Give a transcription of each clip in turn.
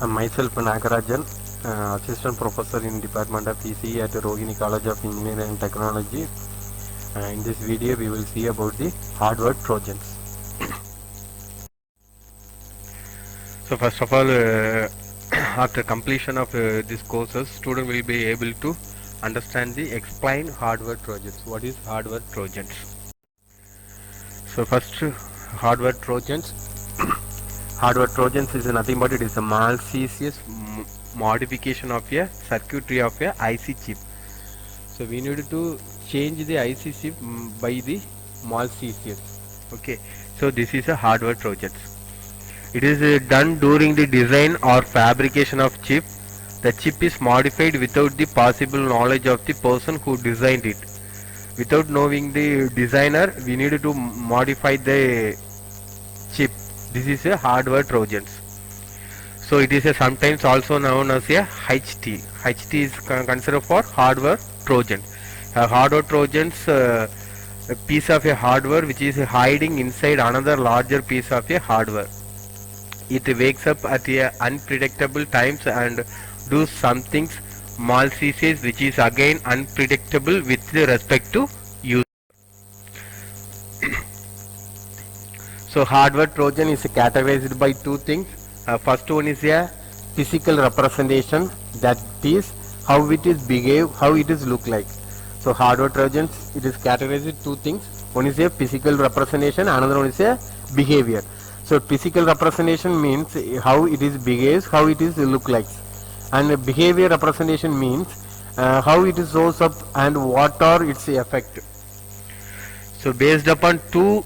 Myself Nagarajan, Assistant Professor in Department of ECE at Rohini College of Engineering and Technology. In this video we will see about the hardware trojans. So first of all, after completion of these courses, student will be able to understand the explain hardware trojans. What is hardware trojans? So first, hardware trojans. Hardware trojans is nothing but it is a malicious modification of a circuitry of a IC chip. So we need to change the IC chip by the malicious. Okay. So this is a hardware trojans. It is done during the design or fabrication of chip. The chip is modified without the possible knowledge of the person who designed it. Without knowing the designer, we need to modify the chip. This is a hardware trojans. So it is sometimes also known as a HT. HT is considered for hardware trojan. A hardware trojans, a piece of a hardware which is hiding inside another larger piece of a hardware. It wakes up at a unpredictable times and do some things malicious which is again unpredictable with respect to user. So hardware trojan is categorized by two things. First one is a physical representation, that is how it is behave, how it is look like. So hardware trojans, it is categorized two things. One is a physical representation, another one is a behavior. So physical representation means how it is behaves, how it is look like, and behavior representation means how it is shows up and what are its effect. So based upon two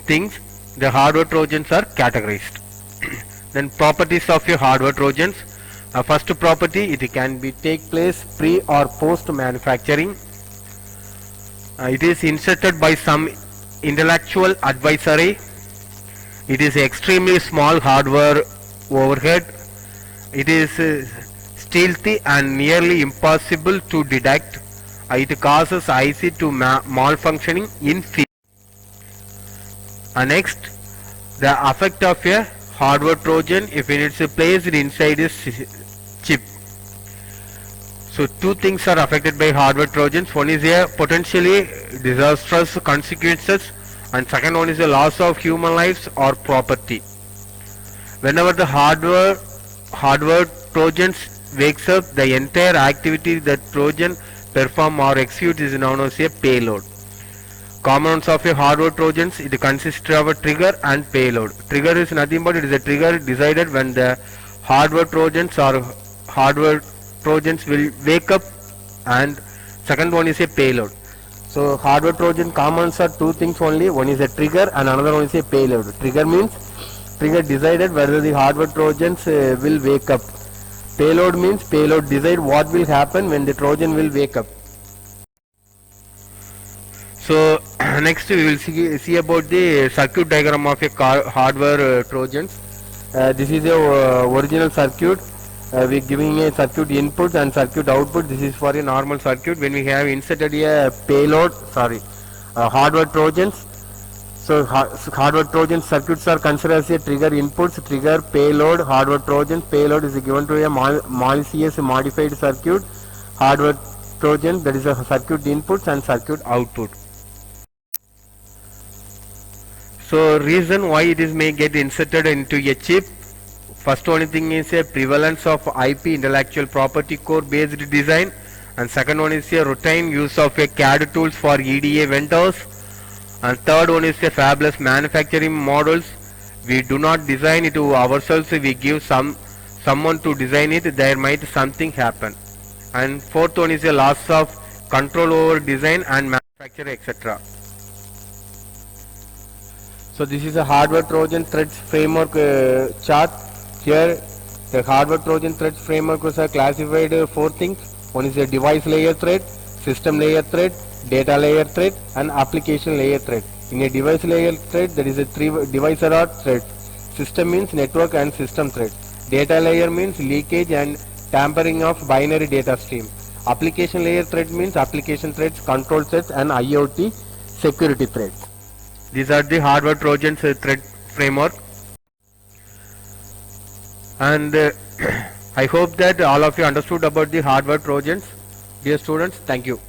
things, the hardware trojans are categorized. Then properties of your hardware trojans. First property, it can be take place pre or post manufacturing. It is inserted by some intellectual advisory. It is extremely small hardware overhead. It is stealthy and nearly impossible to detect. It causes IC to malfunctioning in field. Next, the effect of a hardware trojan if it is placed inside a chip. So two things are affected by hardware trojans. One is a potentially disastrous consequences, and second one is the loss of human lives or property. Whenever the hardware trojans wakes up, the entire activity that trojan perform or execute is known as a payload. Components of a hardware trojans, it consists of a trigger and payload. Trigger is nothing but it is a trigger decided when the hardware trojans or hardware trojans will wake up, and second one is a payload. So hardware trojan components are two things only. One is a trigger and another one is a payload. Trigger means trigger decided whether the hardware trojans will wake up. Payload means payload decide what will happen when the trojan will wake up. So next we will see about the circuit diagram of a hardware trojans. This is a original circuit. We are giving a circuit input and circuit output. This is for a normal circuit. When we have inserted a payload, hardware trojans. So hardware trojan circuits are considered as a trigger inputs, trigger, payload, hardware trojan. Payload is given to a malicious modified circuit. Hardware trojan, that is a circuit inputs and circuit output. So reason why it is may get inserted into a chip. First only thing is a prevalence of IP, intellectual property core based design, and second one is a routine use of a CAD tools for EDA vendors, and third one is a fabulous manufacturing models. We do not design it ourselves, we give someone to design it, there might something happen. And fourth one is a loss of control over design and manufacture, etc. So this is a hardware trojan threats framework chart. Here the hardware trojan threats framework was classified four things. One is a device layer threat, system layer threat, data layer threat, and application layer threat. In a device layer threat, there is a three device or threat. System means network and system threat. Data layer means leakage and tampering of binary data stream. Application layer threat means application threats, control sets, and IoT security threats. These are the hardware trojans threat framework. And I hope that all of you understood about the hardware trojans. Dear students, thank you.